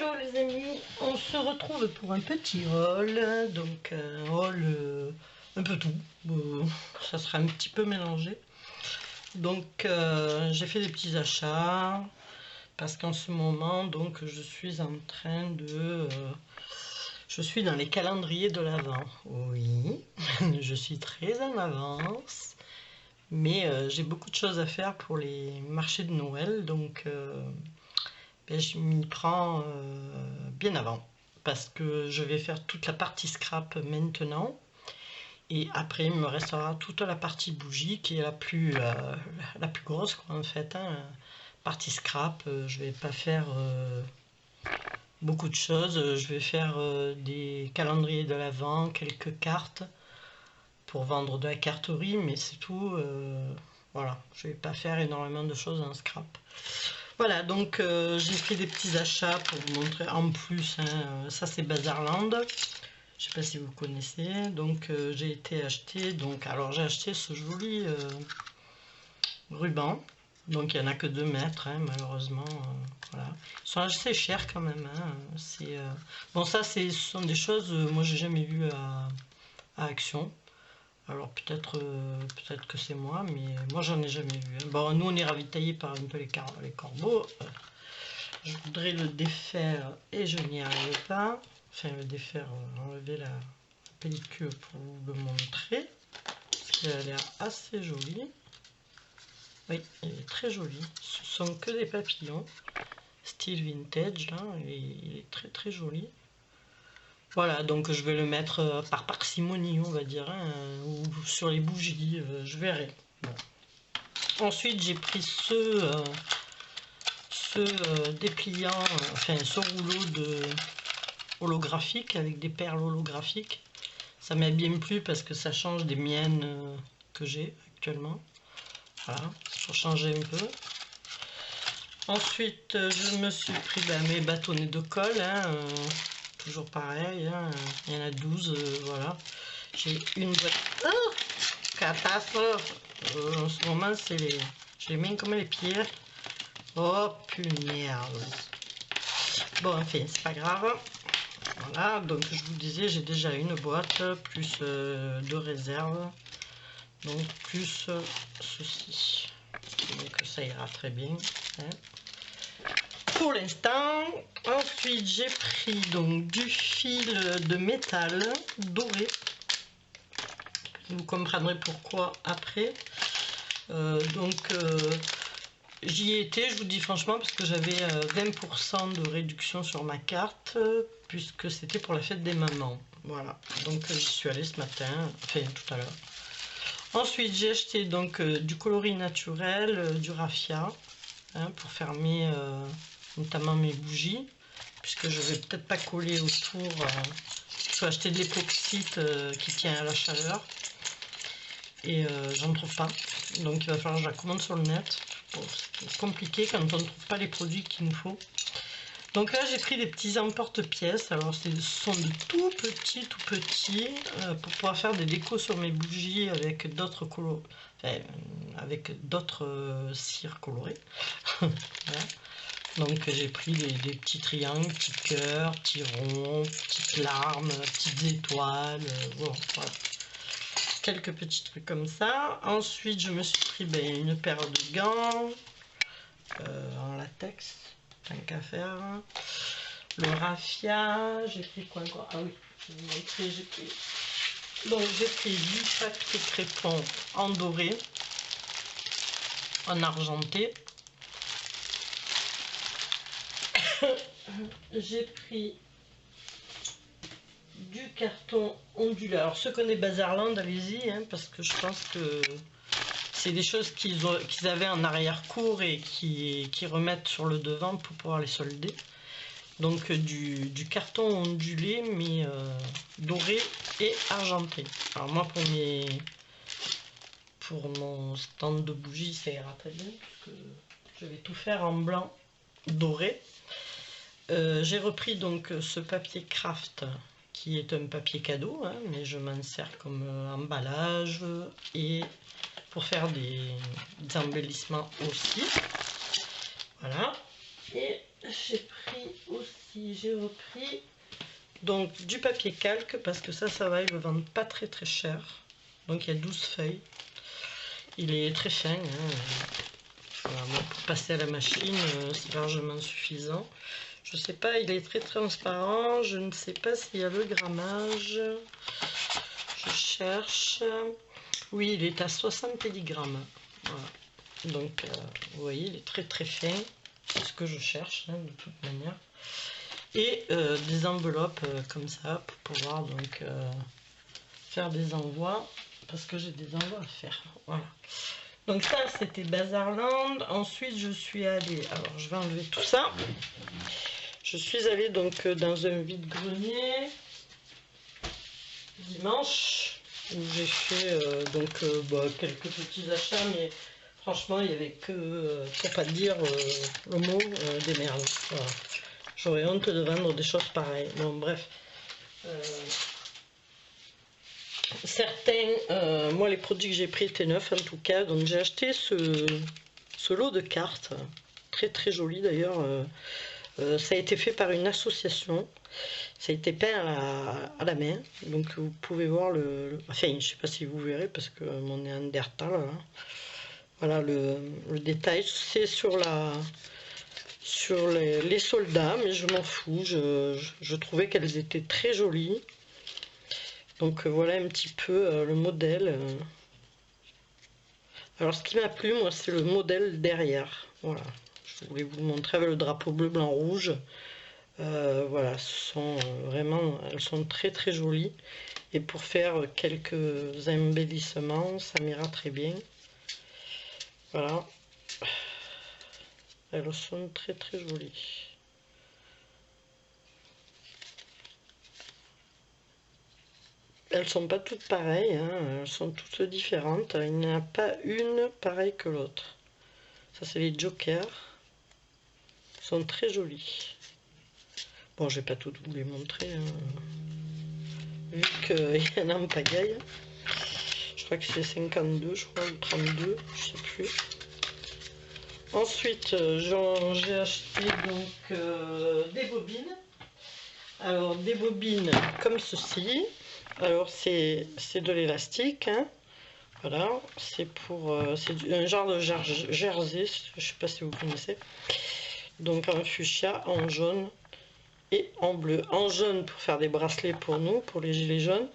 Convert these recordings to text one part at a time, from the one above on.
Hello les amis, on se retrouve pour un petit haul, donc un haul un peu tout, ça sera un petit peu mélangé. Donc j'ai fait des petits achats parce qu'en ce moment donc je suis en train de... je suis dans les calendriers de l'Avent, oui, je suis très en avance, mais j'ai beaucoup de choses à faire pour les marchés de Noël, donc... ben, je m'y prends bien avant parce que je vais faire toute la partie scrap maintenant et après il me restera toute la partie bougie qui est la plus grosse quoi, en fait, hein. Partie scrap, je vais pas faire beaucoup de choses, je vais faire des calendriers de l'Avent, quelques cartes pour vendre de la carterie, mais c'est tout, voilà, je vais pas faire énormément de choses en scrap. Voilà, donc j'ai fait des petits achats pour vous montrer en plus, hein, ça c'est Bazarland, je sais pas si vous connaissez, donc j'ai été acheter, donc alors j'ai acheté ce joli ruban, donc il n'y en a que 2 mètres, hein, malheureusement, voilà, ils sont assez chers quand même, hein, c'est, bon ça ce sont des choses, moi j'ai jamais vu à Action. Alors peut-être que c'est moi, mais moi j'en ai jamais vu. Bon, nous on est ravitaillés par un peu les corbeaux. Je voudrais le défaire et je n'y arrive pas. Enfin le défaire, enlever la pellicule pour vous le montrer. Parce qu'elle a l'air assez jolie. Oui, elle est très jolie. Ce sont que des papillons. Style vintage, là. Il est très très joli. Voilà, donc je vais le mettre par parcimonie, on va dire, hein, ou sur les bougies, je verrai. Bon. Ensuite, j'ai pris ce dépliant, enfin ce rouleau de holographique avec des perles holographiques. Ça m'a bien plu parce que ça change des miennes que j'ai actuellement. Voilà, pour changer un peu. Ensuite, je me suis pris mes bâtonnets de colle, hein, toujours pareil, hein, il y en a 12, voilà. J'ai une boîte. Oh, catastrophe! En ce moment, c'est les. Je les mets comme les pieds. Oh, punaise! Bon, enfin, c'est pas grave. Voilà, donc je vous disais, j'ai déjà une boîte, plus 2 réserves. Donc, plus ceci. Donc, ça ira très bien. Hein. Pour l'instant, ensuite j'ai pris donc du fil de métal doré. Vous comprendrez pourquoi après. J'y ai été, je vous dis franchement, parce que j'avais 20% de réduction sur ma carte, puisque c'était pour la fête des mamans. Voilà, donc j'y suis allée ce matin, enfin tout à l'heure. Ensuite j'ai acheté donc du coloris naturel, du raffia, hein, pour fermer notamment mes bougies, puisque je vais peut-être pas coller autour. Je vais acheter de l'époxyte qui tient à la chaleur et j'en trouve pas, donc il va falloir que je la commande sur le net. Bon, c'est compliqué quand on ne trouve pas les produits qu'il nous faut. Donc là j'ai pris des petits emporte-pièces, alors ce sont de tout petits pour pouvoir faire des décos sur mes bougies avec d'autres couleurs, enfin, avec d'autres cires colorées. Voilà. Donc j'ai pris des petits triangles, petits cœurs, petits ronds, petites larmes, petites étoiles, bon, voilà. Quelques petits trucs comme ça. Ensuite je me suis pris une paire de gants en latex, tant qu'à faire. Le raffia, j'ai pris quoi encore? Ah oui, je vais vous montrer, j'ai pris... Donc j'ai pris du papier crépon en doré, en argenté. J'ai pris du carton ondulé. Alors ceux qui connaissent Bazarland, allez-y, hein, parce que je pense que c'est des choses qu'ils avaient en arrière-cours et qui remettent sur le devant pour pouvoir les solder. Donc du carton ondulé, mais doré et argenté. Alors moi pour mon stand de bougies, ça ira très bien, parce que je vais tout faire en blanc doré. J'ai repris donc ce papier craft qui est un papier cadeau, hein, mais je m'en sers comme emballage et pour faire des embellissements aussi. Voilà. Et j'ai pris aussi j'ai repris donc du papier calque parce que ça va, ils le vendent pas très cher. Donc il y a 12 feuilles. Il est très fin, hein. Voilà, bon, pour passer à la machine, c'est largement suffisant. Je sais pas, il est très transparent. Je ne sais pas s'il y a le grammage. Je cherche. Oui, il est à 60 mg. Voilà. Donc, vous voyez, il est très fin. C'est ce que je cherche, hein, de toute manière. Et des enveloppes comme ça pour pouvoir donc faire des envois. Parce que j'ai des envois à faire. Voilà. Donc ça, c'était Bazarland. Ensuite, je suis allée... Alors, je vais enlever tout ça. Je suis allée donc dans un vide-grenier dimanche où j'ai fait quelques petits achats, mais franchement, il n'y avait que, pour pas dire le mot, des merdes. Voilà. J'aurais honte de vendre des choses pareilles. Bon, bref. Certains, moi les produits que j'ai pris étaient neufs en tout cas, donc j'ai acheté ce lot de cartes, très joli d'ailleurs. Ça a été fait par une association, ça a été peint à la main, donc vous pouvez voir enfin je sais pas si vous verrez parce que mon Néandertal, hein. Voilà le détail, c'est sur les soldats, mais je m'en fous, je trouvais qu'elles étaient très jolies. Donc voilà un petit peu le modèle. Alors ce qui m'a plu, moi, c'est le modèle derrière. Voilà, je voulais vous le montrer avec le drapeau bleu, blanc, rouge. Voilà, elles sont très jolies. Et pour faire quelques embellissements, ça m'ira très bien. Voilà, elles sont très jolies. Elles sont pas toutes pareilles, hein, elles sont toutes différentes. Il n'y en a pas une pareille que l'autre. Ça, c'est les jokers. Ils sont très jolis. Bon, je vais pas toutes vous les montrer, hein, vu qu'il y en a en pagaille. Je crois que c'est 52, je crois, ou 32, je sais plus. Ensuite, j'ai acheté donc des bobines. Alors, des bobines comme ceci. Alors, c'est de l'élastique, hein. Voilà, c'est un genre de jersey, je sais pas si vous connaissez. Donc en fuchsia, en jaune et en bleu. En jaune pour faire des bracelets pour nous, pour les gilets jaunes.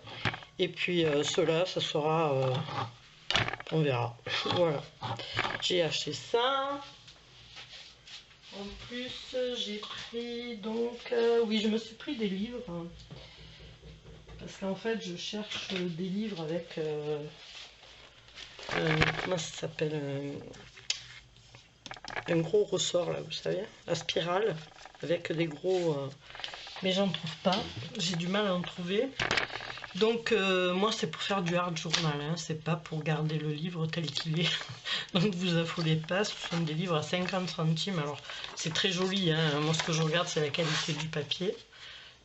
Et puis ceux-là, ça sera... on verra. Voilà. J'ai acheté ça. En plus, j'ai pris donc... oui, je me suis pris des livres. Parce qu'en fait, je cherche des livres avec... comment ça s'appelle, un gros ressort là, vous savez, la spirale avec des gros, mais j'en trouve pas, j'ai du mal à en trouver. Donc moi c'est pour faire du hard journal, hein, c'est pas pour garder le livre tel qu'il est. Donc vous affolez pas, ce sont des livres à 50 centimes. Alors c'est très joli, hein. Moi ce que je regarde c'est la qualité du papier.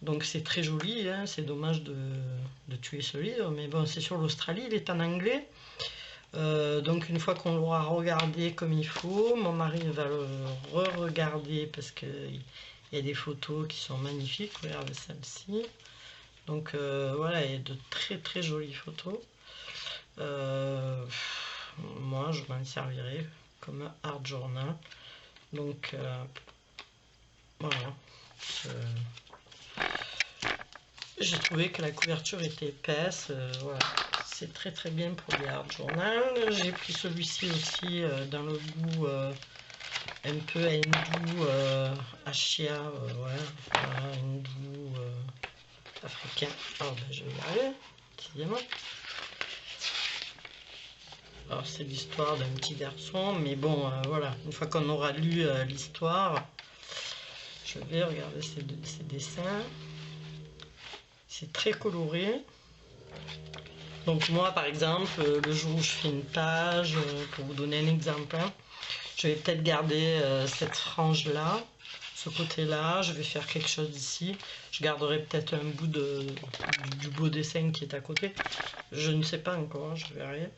Donc c'est très joli, hein. C'est dommage de tuer ce livre, mais bon, c'est sur l'Australie, il est en anglais. Donc une fois qu'on l'aura regardé comme il faut, mon mari va le re-regarder parce qu'il y a des photos qui sont magnifiques. Regardez celle-ci. Donc voilà, il y a de très jolies photos. Moi je m'en servirai comme art journal. Donc voilà. J'ai trouvé que la couverture était épaisse. Voilà. C'est très bien pour les hard journal. J'ai pris celui-ci aussi dans le goût un peu hindou, ashia, voilà, hindou africain. Alors ben, je vais y arriver, décidément. Alors c'est l'histoire d'un petit garçon, mais bon, voilà, une fois qu'on aura lu l'histoire, je vais regarder ces dessins. C'est très coloré. Donc moi par exemple, le jour où je fais une page, pour vous donner un exemple, hein, je vais peut-être garder cette frange là, ce côté là, je vais faire quelque chose ici, je garderai peut-être un bout du beau dessin qui est à côté, je ne sais pas encore, je verrai.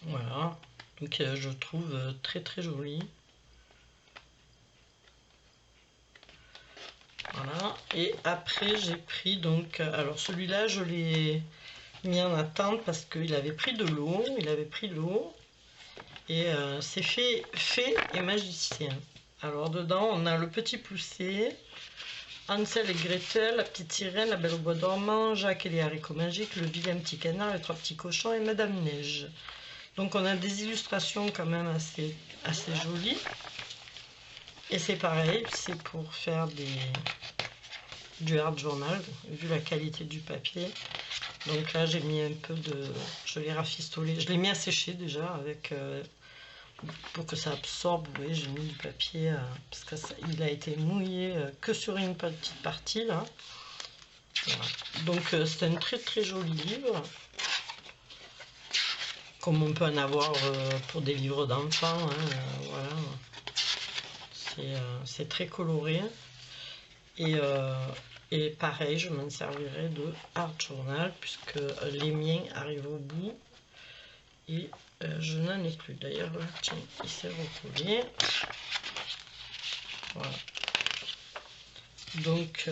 Voilà, donc je trouve très joli. Et après j'ai pris donc, alors celui-là je l'ai mis en attente parce qu'il avait pris de l'eau, et c'est fait et magicien. Alors dedans on a le petit poussé, Hansel et Gretel, la petite sirène, la belle au bois dormant, Jacques et les haricots magiques, le vilain petit canard, les 3 petits cochons et Madame Neige. Donc on a des illustrations quand même assez jolies. Et c'est pareil, c'est pour faire du art journal, vu la qualité du papier. Donc là j'ai mis un peu de... je l'ai rafistolé, je l'ai mis à sécher déjà avec... pour que ça absorbe. Vous voyez, j'ai mis du papier parce qu'il a été mouillé que sur une petite partie là. Voilà. Donc c'est un très joli livre, comme on peut en avoir pour des livres d'enfants, hein, voilà. C'est très coloré, et pareil je m'en servirai de art journal puisque les miens arrivent au bout et je n'en ai plus. D'ailleurs là, tiens, il s'est recollé. Voilà. Donc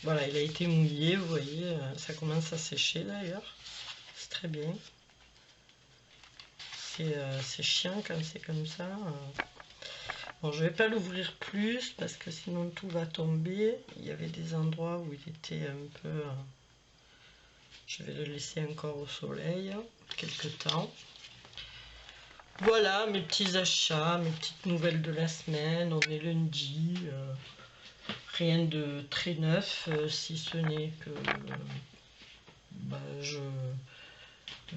voilà, il a été mouillé, vous voyez, ça commence à sécher d'ailleurs. C'est très bien. C'est chiant quand c'est comme ça. Bon, je vais pas l'ouvrir plus parce que sinon tout va tomber. Il y avait des endroits où il était un peu... je vais le laisser encore au soleil quelques temps. Voilà mes petits achats, mes petites nouvelles de la semaine. On est lundi. Rien de très neuf, si ce n'est que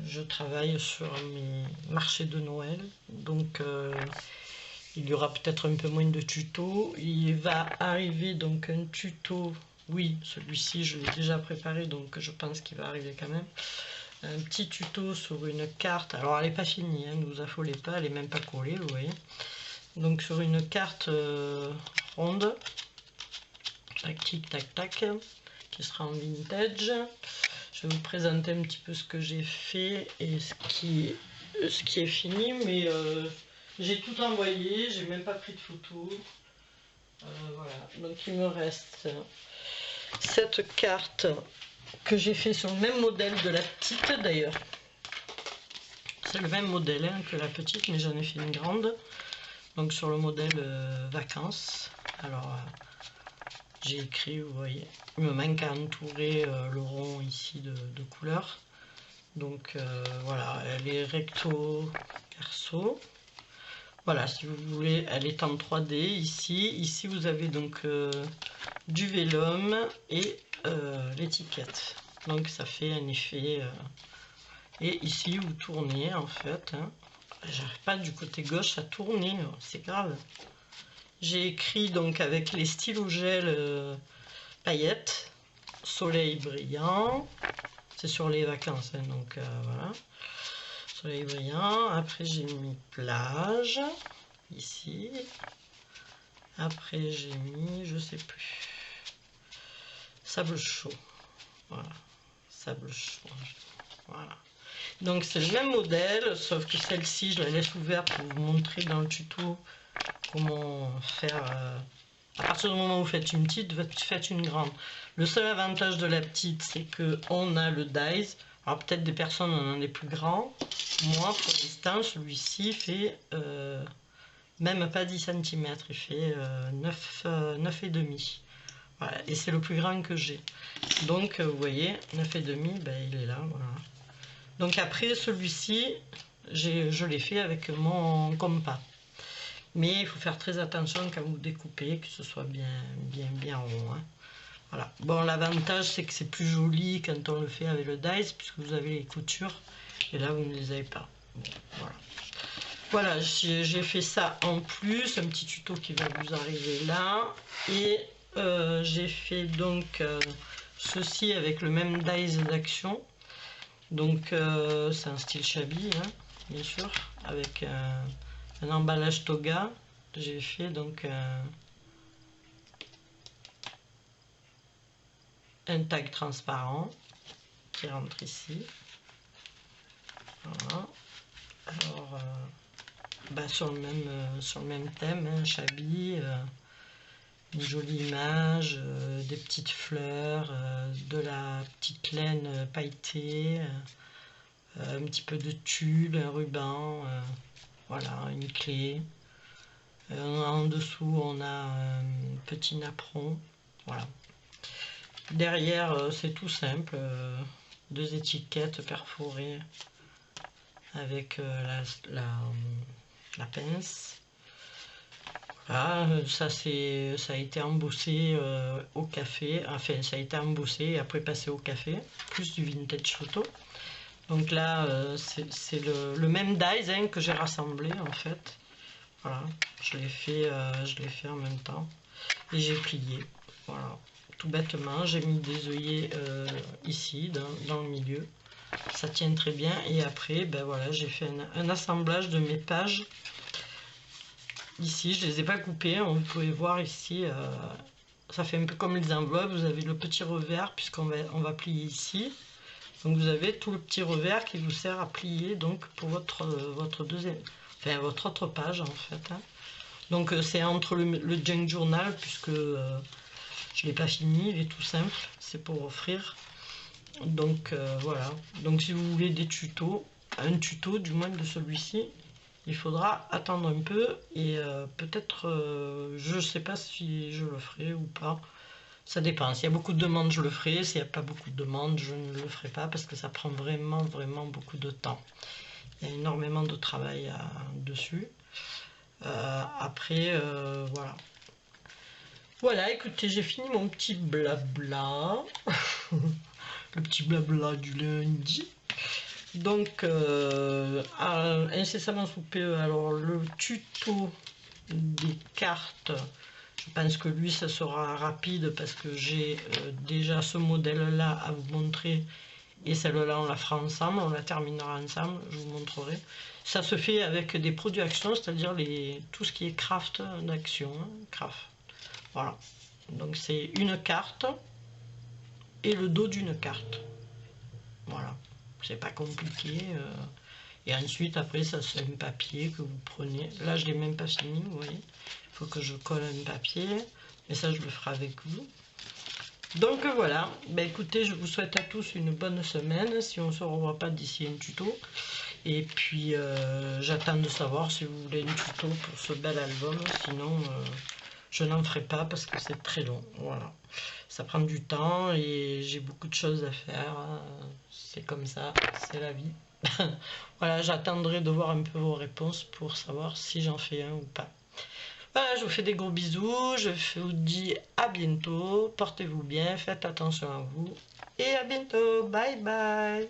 je travaille sur mes marchés de Noël. Donc il y aura peut-être un peu moins de tutos. Il va arriver donc un tuto, oui, celui-ci je l'ai déjà préparé, donc je pense qu'il va arriver quand même. Un petit tuto sur une carte, alors elle n'est pas finie, hein, ne vous affolez pas, elle n'est même pas collée, vous voyez. Donc sur une carte ronde, tic tac tac, qui sera en vintage. Je vais vous présenter un petit peu ce que j'ai fait et ce qui est fini, mais j'ai tout envoyé, j'ai même pas pris de photos. Voilà, donc il me reste cette carte que j'ai fait sur le même modèle de la petite d'ailleurs. C'est le même modèle hein, que la petite, mais j'en ai fait une grande. Donc sur le modèle vacances. Alors j'ai écrit, vous voyez, il me manque à entourer le rond ici de couleur. Donc voilà, elle est recto verso. Voilà, si vous voulez, elle est en 3D ici. Ici, vous avez donc du vélum et l'étiquette. Donc ça fait un effet. Et ici, vous tournez en fait. Hein. J'arrive pas du côté gauche à tourner, c'est grave. J'ai écrit donc avec les stylos gel paillettes, soleil brillant. C'est sur les vacances, hein, donc voilà. Soleil brillant. Après, j'ai mis plage, ici. Après, j'ai mis, je sais plus, sable chaud. Voilà, sable chaud. Voilà. Donc, c'est le même modèle, sauf que celle-ci, je la laisse ouverte pour vous montrer dans le tuto comment faire. À partir du moment où vous faites une petite, vous faites une grande. Le seul avantage de la petite, c'est qu'on a le dies. Alors peut-être des personnes en ont des plus grands. Moi, pour l'instant, celui-ci fait même pas 10 cm. Il fait 9,5. Voilà. Et c'est le plus grand que j'ai. Donc, vous voyez, 9,5, ben, il est là. Voilà. Donc après, celui-ci, je l'ai fait avec mon compas. Mais il faut faire très attention quand vous découpez, que ce soit bien rond. Hein. Voilà. Bon, l'avantage, c'est que c'est plus joli quand on le fait avec le dies, puisque vous avez les coutures, et là, vous ne les avez pas. Bon, voilà. Voilà, j'ai fait ça en plus, un petit tuto qui va vous arriver là. Et j'ai fait donc ceci avec le même dies d'action. Donc, c'est un style shabby, hein, bien sûr, avec un emballage toga. J'ai fait donc un tag transparent qui rentre ici. Voilà. Alors, bah sur le même thème, hein, shabby, une jolie image, des petites fleurs, de la petite laine pailletée, un petit peu de tulle, un ruban, voilà, une clé. En dessous, on a un petit napperon, voilà. Derrière, c'est tout simple, deux étiquettes perforées avec la pince. Voilà, ça a été embossé au café, enfin ça a été embossé et après passé au café, plus du vintage photo. Donc là, c'est le même dies hein, que j'ai rassemblé en fait. Voilà, je l'ai fait en même temps et j'ai plié. Voilà, tout bêtement, j'ai mis des œillets ici dans le milieu. Ça tient très bien et après, ben voilà, j'ai fait un assemblage de mes pages. Ici, je les ai pas coupées, vous pouvez voir ici, ça fait un peu comme les enveloppes, vous avez le petit revers puisqu'on va plier ici. Donc vous avez tout le petit revers qui vous sert à plier donc pour votre deuxième, enfin votre autre page en fait. Hein. Donc c'est entre le junk journal puisque je l'ai pas fini, il est tout simple, c'est pour offrir. Donc voilà, donc si vous voulez des tutos, un tuto du moins de celui-ci, il faudra attendre un peu et peut-être, je sais pas si je le ferai ou pas. Ça dépend. S'il y a beaucoup de demandes, je le ferai. S'il n'y a pas beaucoup de demandes, je ne le ferai pas parce que ça prend vraiment, vraiment beaucoup de temps. Il y a énormément de travail dessus. Après, voilà. Voilà, écoutez, j'ai fini mon petit blabla. Le petit blabla du lundi. Donc, incessamment sous PE, alors le tuto des cartes, je pense que lui, ça sera rapide parce que j'ai déjà ce modèle-là à vous montrer et celle-là, on la fera ensemble, on la terminera ensemble, je vous montrerai. Ça se fait avec des produits Action, c'est-à-dire tout ce qui est craft d'Action, hein, craft. Voilà. Donc c'est une carte et le dos d'une carte. Voilà. C'est pas compliqué. Et ensuite, après, ça c'est un papier que vous prenez. Là, je l'ai même pas fini, vous voyez. Il faut que je colle un papier. Mais ça, je le ferai avec vous. Donc voilà. Ben, écoutez, je vous souhaite à tous une bonne semaine. Si on ne se revoit pas d'ici un tuto. Et puis, j'attends de savoir si vous voulez un tuto pour ce bel album. Sinon, je n'en ferai pas parce que c'est très long. Voilà. Ça prend du temps et j'ai beaucoup de choses à faire. C'est comme ça, c'est la vie. Voilà, j'attendrai de voir un peu vos réponses pour savoir si j'en fais un ou pas. Voilà, je vous fais des gros bisous, je vous dis à bientôt, portez-vous bien, faites attention à vous et à bientôt, bye bye.